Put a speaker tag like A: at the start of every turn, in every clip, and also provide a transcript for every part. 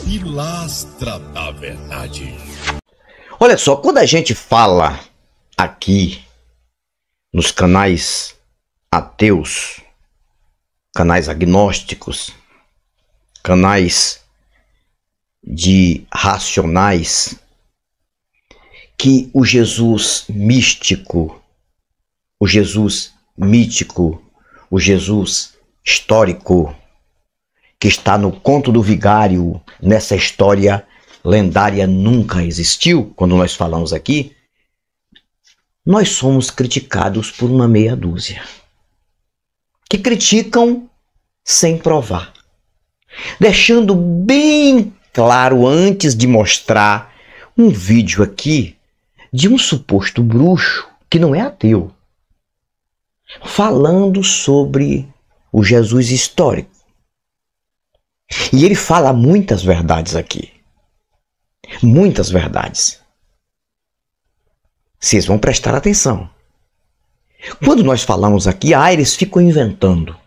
A: Pilastra da Verdade.
B: Olha só, quando a gente fala aqui nos canais ateus, canais agnósticos, canais de racionais, que o Jesus místico, o Jesus mítico, o Jesus histórico, que está no conto do vigário, nessa história lendária, nunca existiu, quando nós falamos aqui, nós somos criticados por uma meia dúzia, que criticam sem provar, deixando bem claro antes de mostrar um vídeo aqui de um suposto bruxo que não é ateu, falando sobre o Jesus histórico. E ele fala muitas verdades aqui. Muitas verdades. Vocês vão prestar atenção. Quando nós falamos aqui, eles ficam inventando.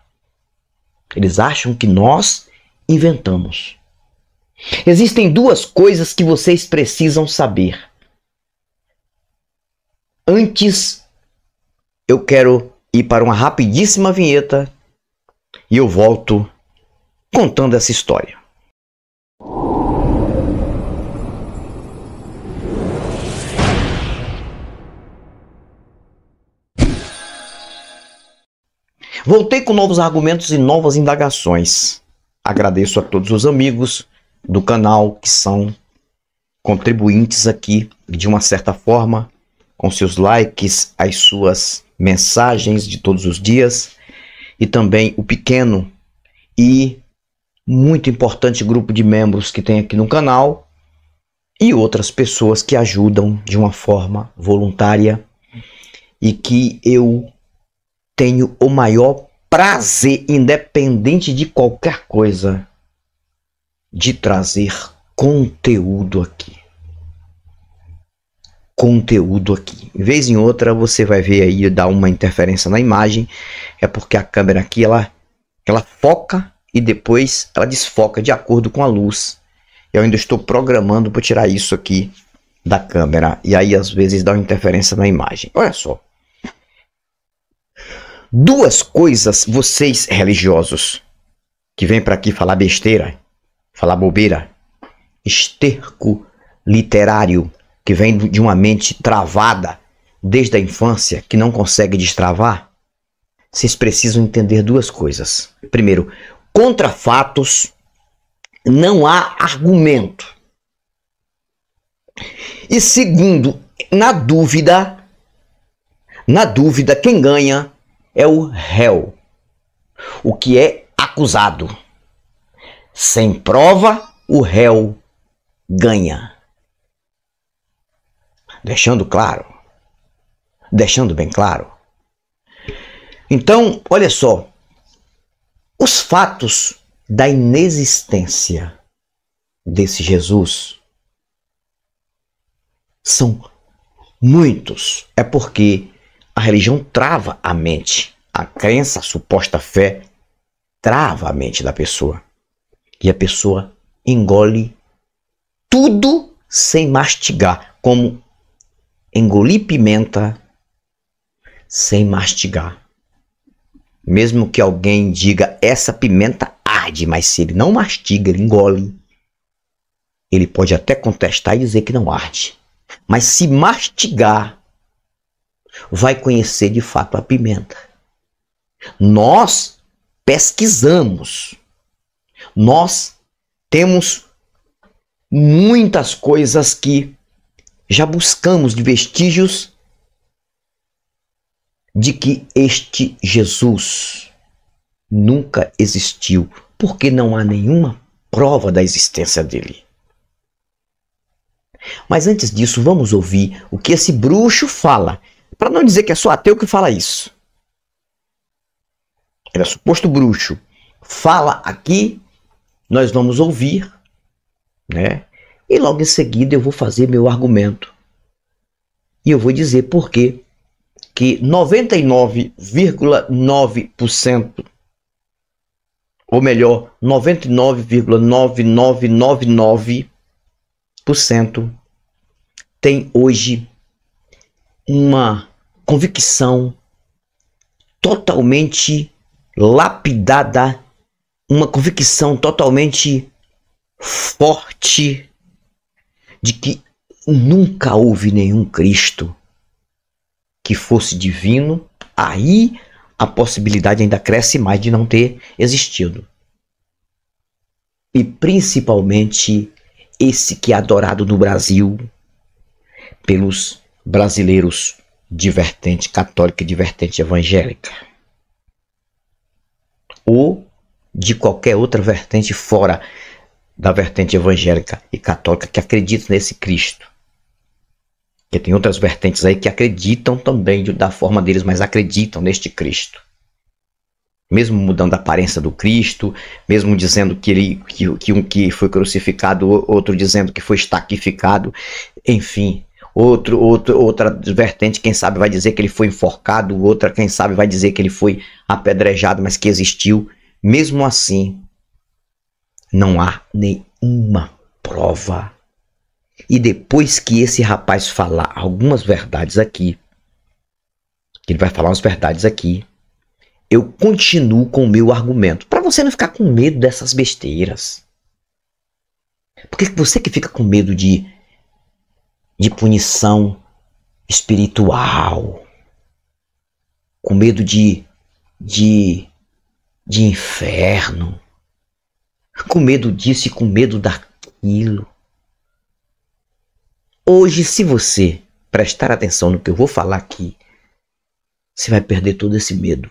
B: Eles acham que nós inventamos. Existem duas coisas que vocês precisam saber. Antes, eu quero ir para uma rapidíssima vinheta e eu volto contando essa história. Voltei com novos argumentos e novas indagações. Agradeço a todos os amigos do canal que são contribuintes aqui de uma certa forma, com seus likes, as suas mensagens de todos os dias, e também o pequeno e muito importante grupo de membros que tem aqui no canal e outras pessoas que ajudam de uma forma voluntária e que eu tenho o maior prazer, independente de qualquer coisa, de trazer conteúdo aqui. Conteúdo aqui. De vez em outra você vai ver aí dar uma interferência na imagem, é porque a câmera aqui ela foca e depois ela desfoca de acordo com a luz. Eu ainda estou programando para tirar isso aqui da câmera e aí às vezes dá uma interferência na imagem. Olha só. Duas coisas, vocês religiosos que vêm para aqui falar besteira, falar bobeira, esterco literário que vem de uma mente travada desde a infância, que não consegue destravar, vocês precisam entender duas coisas. Primeiro, contra fatos não há argumento. E segundo, na dúvida, quem ganha é o réu, o que é acusado. Sem prova, o réu ganha. Deixando claro, deixando bem claro. Então, olha só, os fatos da inexistência desse Jesus são muitos. É porque a religião trava a mente. A crença, a suposta fé, trava a mente da pessoa. E a pessoa engole tudo sem mastigar. Como engolir pimenta sem mastigar. Mesmo que alguém diga, essa pimenta arde, mas se ele não mastiga, ele engole, ele pode até contestar e dizer que não arde. Mas se mastigar, vai conhecer de fato a pimenta. Nós pesquisamos. Nós temos muitas coisas que já buscamos de vestígios de que este Jesus nunca existiu, porque não há nenhuma prova da existência dele. Mas antes disso, vamos ouvir o que esse bruxo fala, para não dizer que é só ateu que fala isso. Ele é suposto bruxo. Fala aqui, nós vamos ouvir, né? E logo em seguida eu vou fazer meu argumento. E eu vou dizer por quê que 99,9% ou melhor, 99,9999% tem hoje uma convicção totalmente lapidada, uma convicção totalmente forte de que nunca houve nenhum Cristo que fosse divino. Aí a possibilidade ainda cresce mais de não ter existido. E principalmente esse que é adorado no Brasil pelos brasileiros de vertente católica e de vertente evangélica, ou de qualquer outra vertente fora da vertente evangélica e católica que acredita nesse Cristo. Porque tem outras vertentes aí que acreditam também da forma deles, mas acreditam neste Cristo. Mesmo mudando a aparência do Cristo, mesmo dizendo que um que foi crucificado, outro dizendo que foi estaquificado, enfim. Outra vertente, quem sabe, vai dizer que ele foi enforcado, outra, quem sabe, vai dizer que ele foi apedrejado, mas que existiu. Mesmo assim, não há nenhuma prova. E depois que esse rapaz falar algumas verdades aqui, que ele vai falar umas verdades aqui, eu continuo com o meu argumento, para você não ficar com medo dessas besteiras. Porque você que fica com medo de punição espiritual, com medo de inferno, com medo disso e com medo daquilo. Hoje, se você prestar atenção no que eu vou falar aqui, você vai perder todo esse medo.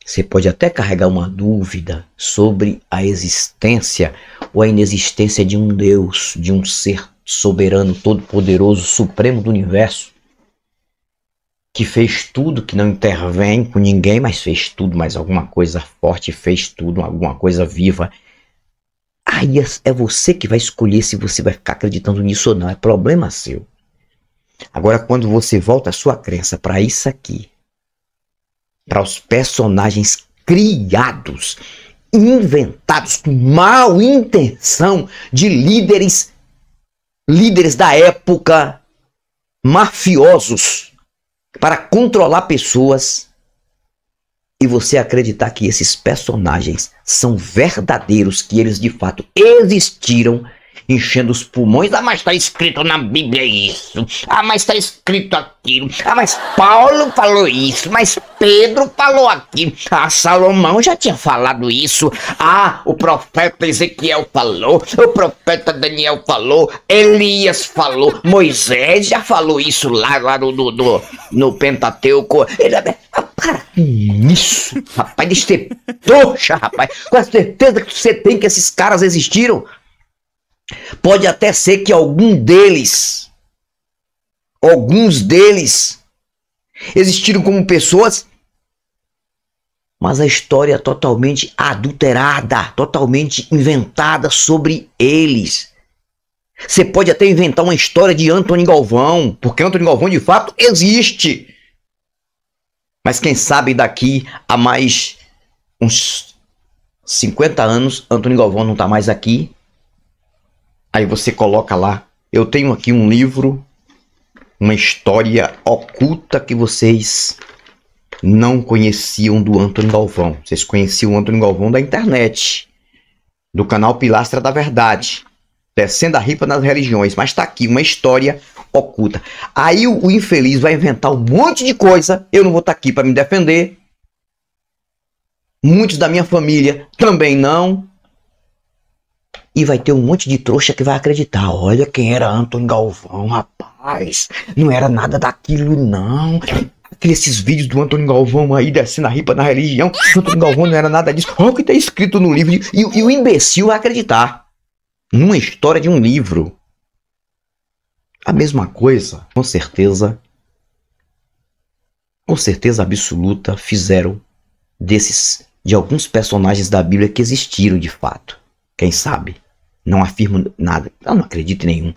B: Você pode até carregar uma dúvida sobre a existência ou a inexistência de um Deus, de um ser soberano, todo-poderoso, supremo do universo, que fez tudo, que não intervém com ninguém, mas fez tudo, mais alguma coisa forte, fez tudo, alguma coisa viva. Aí é você que vai escolher se você vai ficar acreditando nisso ou não, é problema seu. Agora, quando você volta a sua crença para isso aqui, para os personagens criados, inventados com mal intenção de líderes da época, mafiosos, para controlar pessoas, e você acreditar que esses personagens são verdadeiros, que eles de fato existiram, enchendo os pulmões. Ah, mas está escrito na Bíblia isso. Ah, mas está escrito aquilo. Ah, mas Paulo falou isso. Mas Pedro falou aquilo. Ah, Salomão já tinha falado isso. Ah, o profeta Ezequiel falou. O profeta Daniel falou. Elias falou. Moisés já falou isso lá no Pentateuco. Para com isso, rapaz. Deixa de ter trouxa, rapaz. Com a certeza que você tem que esses caras existiram. Pode até ser que alguns deles existiram como pessoas, mas a história é totalmente adulterada, totalmente inventada sobre eles. Você pode até inventar uma história de Antônio Galvão, porque Antônio Galvão de fato existe. Mas quem sabe daqui a mais uns 50 anos, Antônio Galvão não está mais aqui. Aí você coloca lá, eu tenho aqui um livro, uma história oculta que vocês não conheciam do Antônio Galvão. Vocês conheciam o Antônio Galvão da internet, do canal Pilastra da Verdade, Descendo a Ripa nas Religiões, mas tá aqui uma história oculta. Aí o infeliz vai inventar um monte de coisa, eu não vou estar aqui para me defender. Muitos da minha família também não. E vai ter um monte de trouxa que vai acreditar. Olha quem era Antônio Galvão, rapaz. Não era nada daquilo, não. Esses vídeos do Antônio Galvão aí, descendo a ripa na religião. Antônio Galvão não era nada disso. Olha o que está escrito no livro. E o imbecil vai acreditar numa história de um livro. A mesma coisa, com certeza absoluta, fizeram de alguns personagens da Bíblia que existiram de fato. Quem sabe? Não afirmo nada. Eu não acredito em nenhum.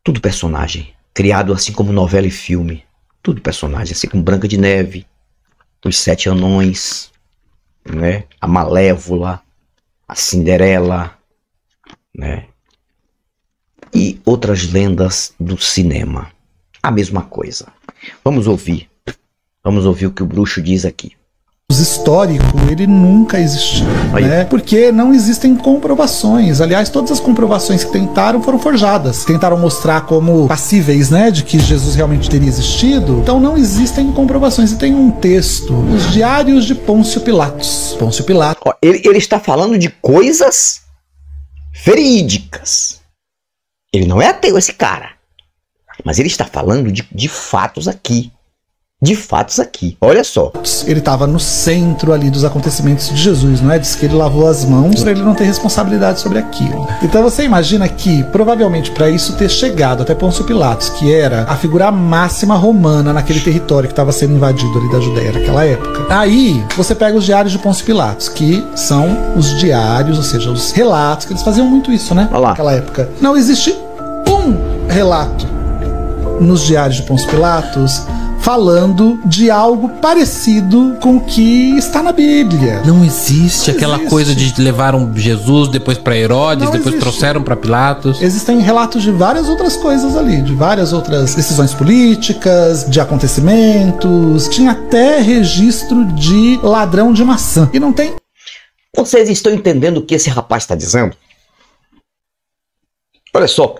B: Tudo personagem. Criado assim como novela e filme. Tudo personagem. Assim como Branca de Neve. os 7 anões, né? A Malévola, a Cinderela, né? E outras lendas do cinema. A mesma coisa. Vamos ouvir o que o bruxo diz aqui.
C: Histórico, ele nunca existiu, né? Porque não existem comprovações. Aliás, todas as comprovações que tentaram foram forjadas. Tentaram mostrar como passíveis, né, de que Jesus realmente teria existido. Então não existem comprovações. E tem um texto, os Diários de Pôncio Pilatos. Pôncio Pilatos.
B: Ele está falando de coisas verídicas. Ele não é ateu, esse cara. Mas ele está falando de fatos aqui. De fatos aqui, olha só.
C: Ele estava no centro ali dos acontecimentos de Jesus, não é? Diz que ele lavou as mãos para ele não ter responsabilidade sobre aquilo. Então você imagina que, provavelmente para isso ter chegado até Pôncio Pilatos, que era a figura máxima romana naquele território que estava sendo invadido ali da Judéia naquela época. Aí você pega os Diários de Pôncio Pilatos, que são os diários, ou seja, os relatos, que eles faziam muito isso, né? Naquela época. Não existe um relato nos Diários de Pôncio Pilatos falando de algo parecido com o que está na Bíblia.
D: Não existe aquela coisa de levaram Jesus depois para Herodes, depois trouxeram para Pilatos.
C: Existem relatos de várias outras coisas ali, de várias outras decisões políticas, de acontecimentos. Tinha até registro de ladrão de maçã. E não tem...
B: Vocês estão entendendo o que esse rapaz está dizendo? Olha só,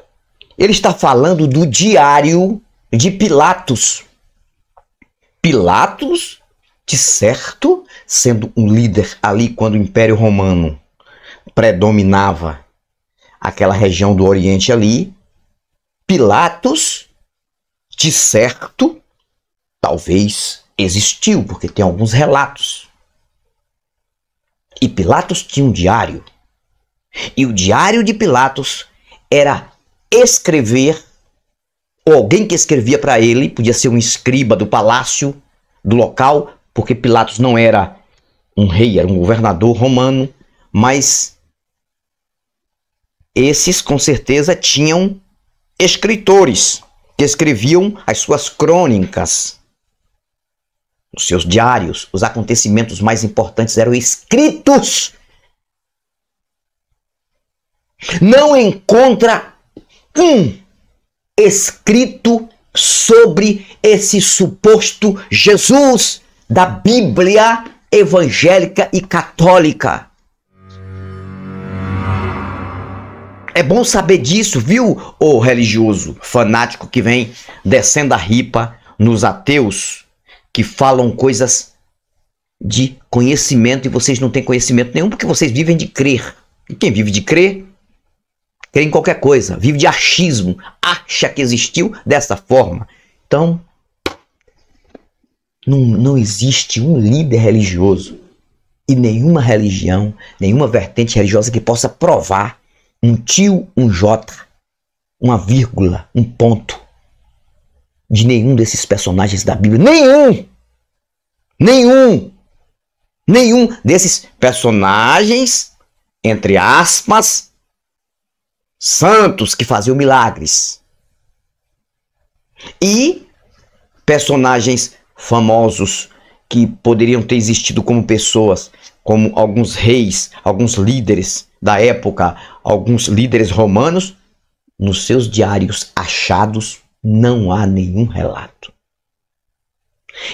B: ele está falando do diário de Pilatos. Pilatos, de certo, sendo um líder ali quando o Império Romano predominava aquela região do Oriente ali, Pilatos, de certo, talvez existiu, porque tem alguns relatos. E Pilatos tinha um diário. E o diário de Pilatos era escrever, ou alguém que escrevia para ele, podia ser um escriba do palácio, do local, porque Pilatos não era um rei, era um governador romano, mas esses com certeza tinham escritores que escreviam as suas crônicas, os seus diários. Os acontecimentos mais importantes eram escritos. Não encontra um escrito sobre esse suposto Jesus da Bíblia evangélica e católica. É bom saber disso, viu, ô religioso fanático que vem descendo a ripa nos ateus que falam coisas de conhecimento e vocês não têm conhecimento nenhum porque vocês vivem de crer. E quem vive de crer crê em qualquer coisa, vive de achismo, acha que existiu dessa forma. Então, não existe um líder religioso e nenhuma religião, nenhuma vertente religiosa que possa provar um tio, um jota, uma vírgula, um ponto de nenhum desses personagens da Bíblia. Nenhum desses personagens, entre aspas, santos que faziam milagres. E personagens famosos que poderiam ter existido como pessoas, como alguns reis, alguns líderes da época, alguns líderes romanos, nos seus diários achados não há nenhum relato.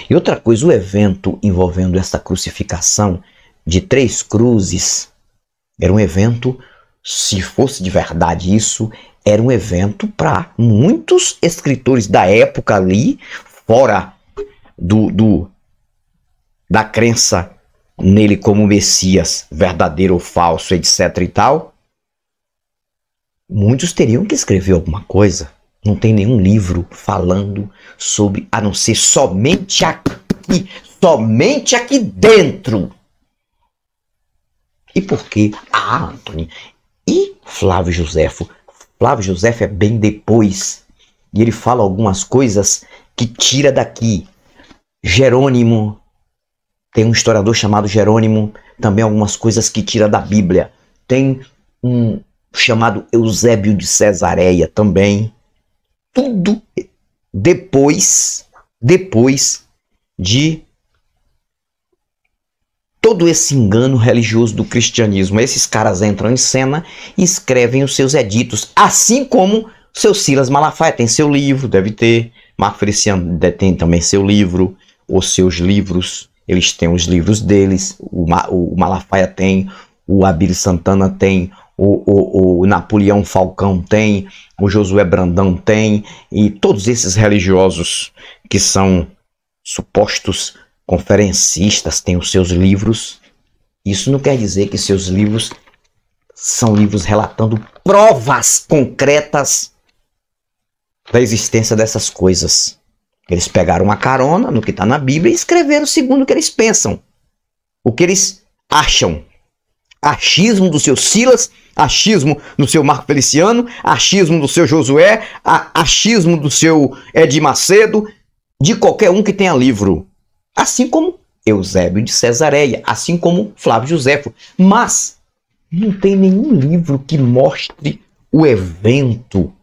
B: E outra coisa, o evento envolvendo essa crucificação de 3 cruzes era um evento, se fosse de verdade isso, era um evento para muitos escritores da época ali, fora da crença nele como Messias, verdadeiro ou falso, etc e tal. Muitos teriam que escrever alguma coisa. Não tem nenhum livro falando sobre, a não ser somente aqui dentro. E por quê? Antônio. E Flávio Joséfo? Flávio Joséfo é bem depois. E ele fala algumas coisas que tira daqui. Jerônimo, tem um historiador chamado Jerônimo, também algumas coisas que tira da Bíblia. Tem um chamado Eusébio de Cesareia também. Tudo depois de todo esse engano religioso do cristianismo. Esses caras entram em cena e escrevem os seus editos, assim como seu Silas Malafaia tem seu livro, deve ter, Marco Feliciano tem também seu livro, os seus livros, eles têm os livros deles, o Malafaia tem, o Abílio Santana tem, o Napoleão Falcão tem, o Josué Brandão tem, e todos esses religiosos que são supostos conferencistas têm os seus livros. Isso não quer dizer que seus livros são livros relatando provas concretas da existência dessas coisas. Eles pegaram uma carona no que está na Bíblia e escreveram segundo o que eles pensam, o que eles acham. Achismo do seu Silas, achismo do seu Marco Feliciano, achismo do seu Josué, achismo do seu Edir Macedo, de qualquer um que tenha livro. Assim como Eusébio de Cesareia, assim como Flávio Joséfo. Mas não tem nenhum livro que mostre o evento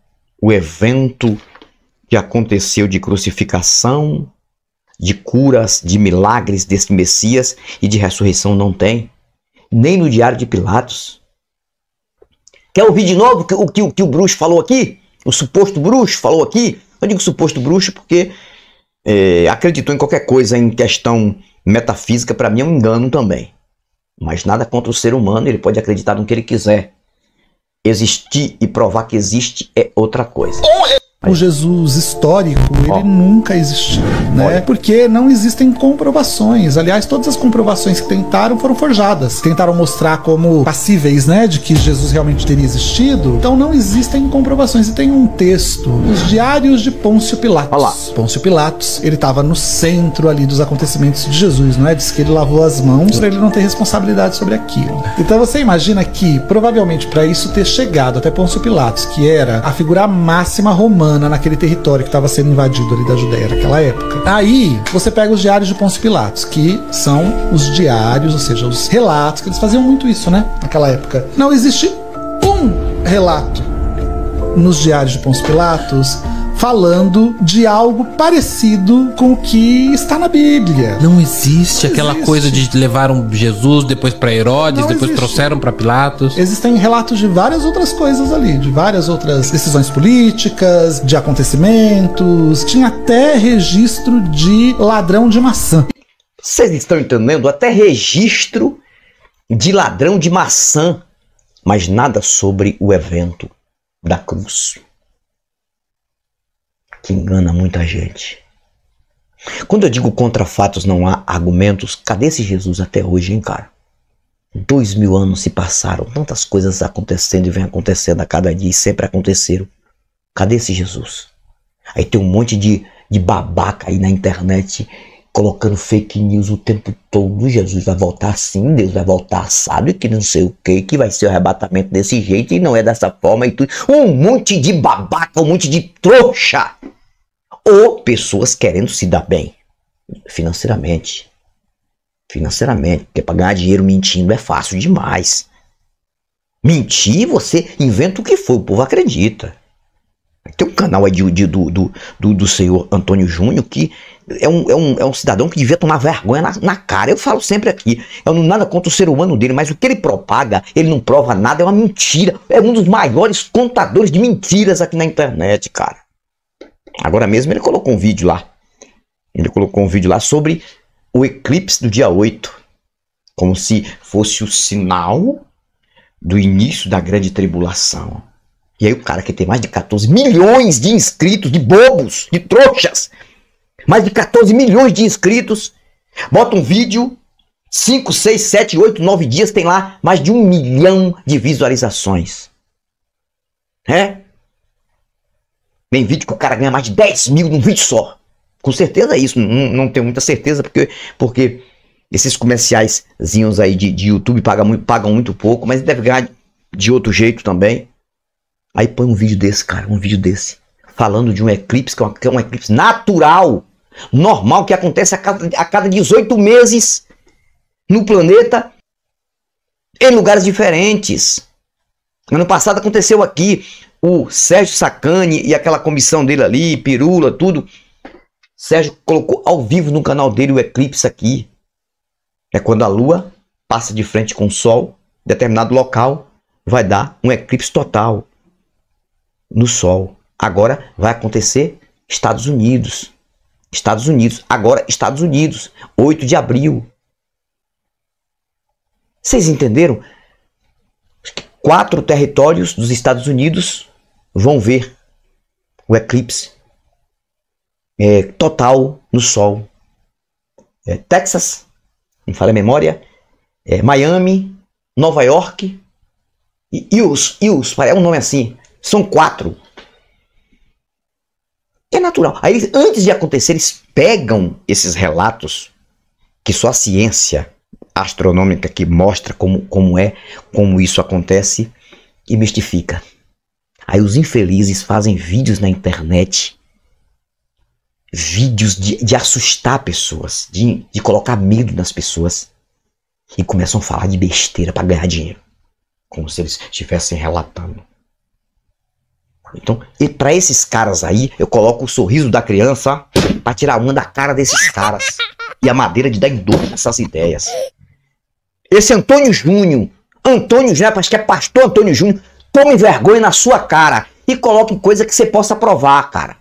B: que aconteceu de crucificação, de curas, de milagres desse Messias e de ressurreição. Não tem. Nem no Diário de Pilatos. Quer ouvir de novo o que o bruxo falou aqui? O suposto bruxo falou aqui? Eu digo suposto bruxo porque acreditou em qualquer coisa em questão metafísica, para mim é um engano também. Mas nada contra o ser humano, ele pode acreditar no que ele quiser. Existir e provar que existe é outra coisa.
C: O Jesus histórico, ele nunca existiu, né? Porque não existem comprovações. Aliás, todas as comprovações que tentaram foram forjadas. Tentaram mostrar como passíveis, né, de que Jesus realmente teria existido. Então não existem comprovações. E tem um texto, os Diários de Pôncio Pilatos.
B: Olha lá.
C: Pôncio Pilatos, ele estava no centro ali dos acontecimentos de Jesus, não é? Diz que ele lavou as mãos para ele não ter responsabilidade sobre aquilo. Então você imagina que, provavelmente, para isso ter chegado até Pôncio Pilatos, que era a figura máxima romana naquele território que estava sendo invadido ali da Judéia naquela época. Aí você pega os Diários de Pôncio Pilatos, que são os diários, ou seja, os relatos, que eles faziam muito isso, né? Naquela época. Não existe um relato nos Diários de Pôncio Pilatos falando de algo parecido com o que está na Bíblia.
D: Não existe aquela coisa de levaram Jesus depois para Herodes,
C: Não
D: depois
C: existe.
D: trouxeram para Pilatos.
C: Existem relatos de várias outras coisas ali, de várias outras decisões políticas, de acontecimentos. Tinha até registro de ladrão de maçã.
B: Vocês estão entendendo? Até registro de ladrão de maçã, mas nada sobre o evento da cruz, que engana muita gente. Quando eu digo contra fatos não há argumentos, cadê esse Jesus até hoje, hein, cara? 2000 anos se passaram, tantas coisas acontecendo e vem acontecendo a cada dia e sempre aconteceram. Cadê esse Jesus? Aí tem um monte de babaca aí na internet colocando fake news o tempo todo. Jesus vai voltar assim, Deus vai voltar assado e que não sei o que vai ser o arrebatamento desse jeito e não é dessa forma e tudo. Um monte de babaca, um monte de trouxa. Ou pessoas querendo se dar bem financeiramente. Porque para ganhar dinheiro mentindo é fácil demais. Mentir, você inventa o que for, o povo acredita. Tem um canal aí do senhor Antônio Júnior que é um cidadão que devia tomar vergonha na cara. Eu falo sempre aqui, eu não nada contra o ser humano dele, mas o que ele propaga, ele não prova nada, é uma mentira. É um dos maiores contadores de mentiras aqui na internet, cara. Agora mesmo ele colocou um vídeo lá. Ele colocou um vídeo lá sobre o eclipse do dia 8. Como se fosse o sinal do início da grande tribulação. E aí o cara que tem mais de 14 milhões de inscritos, de bobos, de trouxas, mais de 14 milhões de inscritos, bota um vídeo, 5, 6, 7, 8, 9 dias, tem lá mais de 1 milhão de visualizações. Tem vídeo que o cara ganha mais de 10 mil num vídeo só. Com certeza é isso, não tenho muita certeza, porque esses comerciaizinhos aí de YouTube pagam muito pouco, mas deve ganhar de outro jeito também. Aí põe um vídeo desse, cara, falando de um eclipse, que é um eclipse natural, normal, que acontece a cada 18 meses no planeta, em lugares diferentes. Ano passado aconteceu aqui, o Sérgio Sacani e aquela comissão dele ali, Pirula, tudo. Sérgio colocou ao vivo no canal dele o eclipse aqui. É quando a Lua passa de frente com o Sol, em determinado local, vai dar um eclipse total no Sol. Agora vai acontecer Estados Unidos. Estados Unidos. Agora Estados Unidos. 8 de abril. Vocês entenderam? 4 territórios dos Estados Unidos vão ver o eclipse total no Sol. Texas, não falha a memória, Miami, Nova York e Hughes, é um nome assim. São 4. É natural. Aí, antes de acontecer, eles pegam esses relatos que só a ciência astronômica que mostra como isso acontece e mistifica. Aí os infelizes fazem vídeos na internet, vídeos de assustar pessoas, de colocar medo nas pessoas, e começam a falar de besteira para ganhar dinheiro, como se eles estivessem relatando. Então, e para esses caras aí, eu coloco o sorriso da criança para tirar uma da cara desses caras e a madeira de dar em dor nessas ideias. Esse Antônio Júnior, acho que é pastor Antônio Júnior, tome vergonha na sua cara e coloque coisa que você possa provar, cara.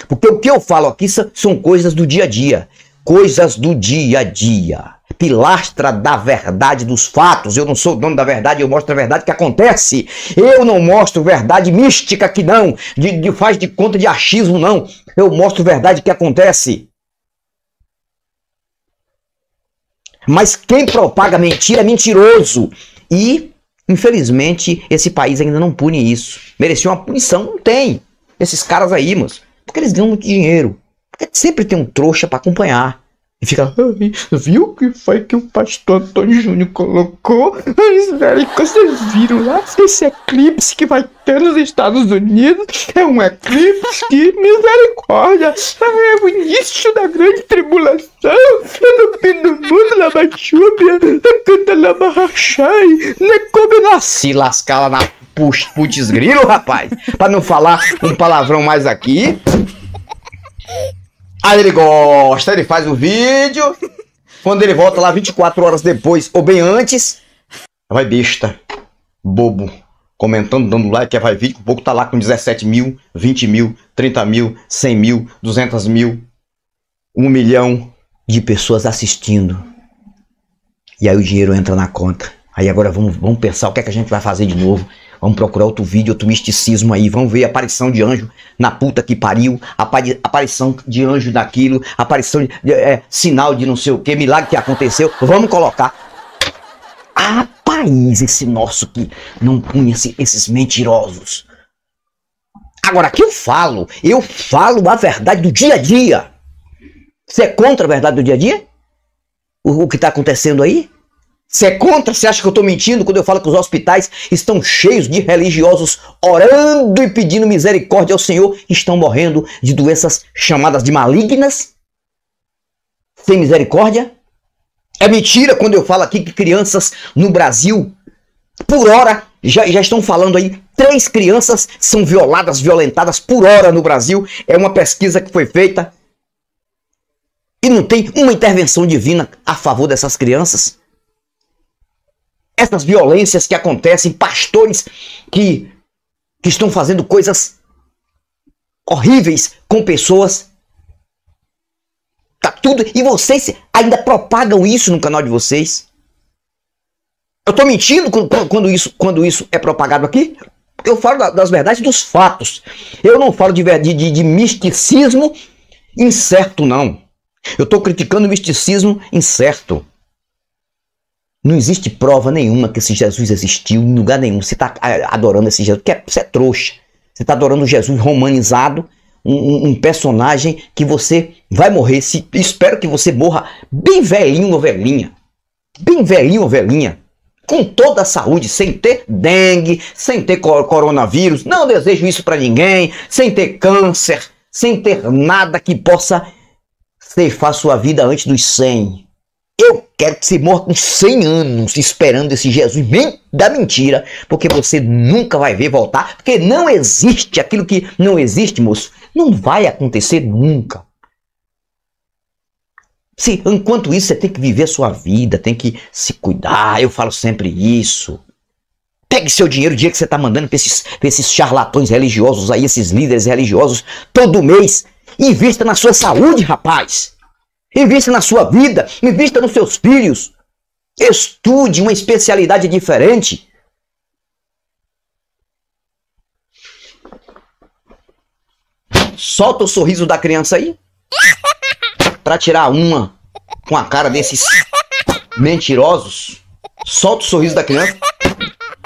B: Porque o que eu falo aqui são coisas do dia a dia. Coisas do dia a dia. Pilastra da verdade dos fatos. Eu não sou dono da verdade, eu mostro a verdade que acontece. Eu não mostro verdade mística que não, faz de conta de achismo não. Eu mostro verdade que acontece. Mas quem propaga mentira é mentiroso. E, infelizmente, esse país ainda não pune isso. Merecia uma punição? Não tem. Esses caras aí, moço. Porque eles ganham muito dinheiro. Porque sempre tem um trouxa para acompanhar. E fica, viu o que foi que o pastor Antônio Júnior colocou? Vocês viram lá? Esse eclipse que vai ter nos Estados Unidos é um eclipse que, misericórdia, é o início da grande tribulação. No fim do mundo, na bachúbia, canta na barrachai, ne come na... Se lascar lá na putz grilo, rapaz. Pra não falar um palavrão mais aqui. Aí ele gosta, ele faz o vídeo. Quando ele volta lá 24 horas depois, ou bem antes, vai besta, bobo, comentando, dando like, vai vídeo, um pouco tá lá com 17 mil, 20 mil, 30 mil, 100 mil, 200 mil, 1 milhão de pessoas assistindo. E aí o dinheiro entra na conta. Aí agora vamos pensar o que é que a gente vai fazer de novo. Vamos procurar outro vídeo, outro misticismo aí. Vamos ver a aparição de anjo na puta que pariu. Aparição de anjo daquilo. Aparição de sinal de não sei o que. Milagre que aconteceu. Vamos colocar. Ah, país esse nosso que não conhece esses mentirosos. Agora, aqui eu falo a verdade do dia a dia. Você é contra a verdade do dia a dia? O que está acontecendo aí? Você é contra? Você acha que eu estou mentindo quando eu falo que os hospitais estão cheios de religiosos orando e pedindo misericórdia ao Senhor e estão morrendo de doenças chamadas de malignas? Sem misericórdia? É mentira quando eu falo aqui que crianças no Brasil, por hora, já estão falando aí, 3 crianças são violentadas por hora no Brasil. É uma pesquisa que foi feita e não tem uma intervenção divina a favor dessas crianças. Essas violências que acontecem, pastores que estão fazendo coisas horríveis com pessoas. Tá tudo. E vocês ainda propagam isso no canal de vocês. Eu tô mentindo quando isso é propagado aqui? Eu falo das verdades dos fatos. Eu não falo de misticismo incerto, não. Eu tô criticando o misticismo incerto. Não existe prova nenhuma que esse Jesus existiu em lugar nenhum. Você está adorando esse Jesus, porque você é trouxa. Você está adorando Jesus romanizado, um personagem que você vai morrer. Espero que você morra bem velhinho ou velhinha. Bem velhinho ou velhinha. Com toda a saúde, sem ter dengue, sem ter coronavírus. Não desejo isso para ninguém. Sem ter câncer, sem ter nada que possa ceifar sua vida antes dos 100. Eu quero que você morra com 100 anos esperando esse Jesus bem da mentira, porque você nunca vai ver voltar, porque não existe aquilo que não existe, moço. Não vai acontecer nunca. Enquanto isso, você tem que viver a sua vida, tem que se cuidar. Eu falo sempre isso. Pegue seu dinheiro o dia que você tá mandando pra esses charlatões religiosos aí, esses líderes religiosos, todo mês. Invista na sua saúde, rapaz. Invista na sua vida, invista nos seus filhos. Estude uma especialidade diferente. Solta o sorriso da criança aí. Pra tirar uma com a cara desses mentirosos. Solta o sorriso da criança.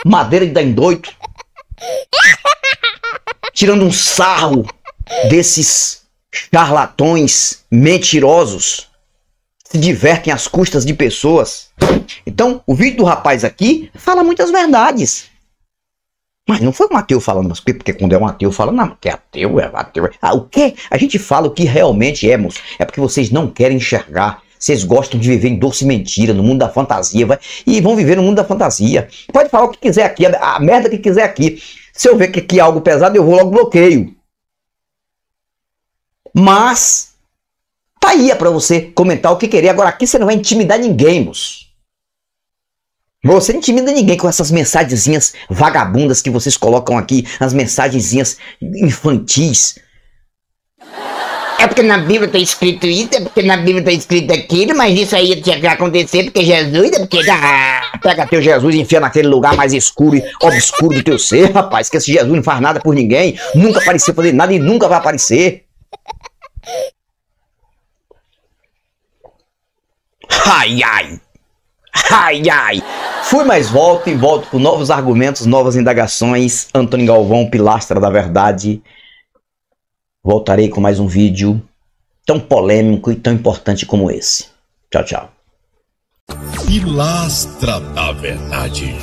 B: Madeira de dar em doido. Tirando um sarro desses charlatões mentirosos. Se divertem às custas de pessoas. Então, o vídeo do rapaz aqui fala muitas verdades. Mas não foi um ateu falando, mas porque quando é um ateu falando, não, que é ateu, é ateu. O quê? A gente fala o que realmente é, moço. É porque vocês não querem enxergar. Vocês gostam de viver em doce mentira, no mundo da fantasia, e vão viver no mundo da fantasia. Pode falar o que quiser aqui, a merda que quiser aqui. Se eu ver que aqui é algo pesado, eu vou logo bloqueio. Mas tá aí pra você comentar o que querer. Agora aqui você não vai intimidar ninguém, moço. Você não intimida ninguém com essas mensagenzinhas vagabundas que vocês colocam aqui, as mensagenzinhas infantis. É porque na Bíblia está escrito isso, é porque na Bíblia está escrito aquilo, mas isso aí tinha que acontecer porque Jesus, é porque... pega teu Jesus e enfia naquele lugar mais escuro e obscuro do teu ser, rapaz, que esse Jesus não faz nada por ninguém, nunca apareceu fazer nada e nunca vai aparecer. Ai, ai. Ai, ai. Fui, mas volto e volto com novos argumentos, novas indagações. Antônio Galvão, pilastra da verdade. Voltarei com mais um vídeo tão polêmico e tão importante como esse. Tchau, tchau.
A: Pilastra da Verdade.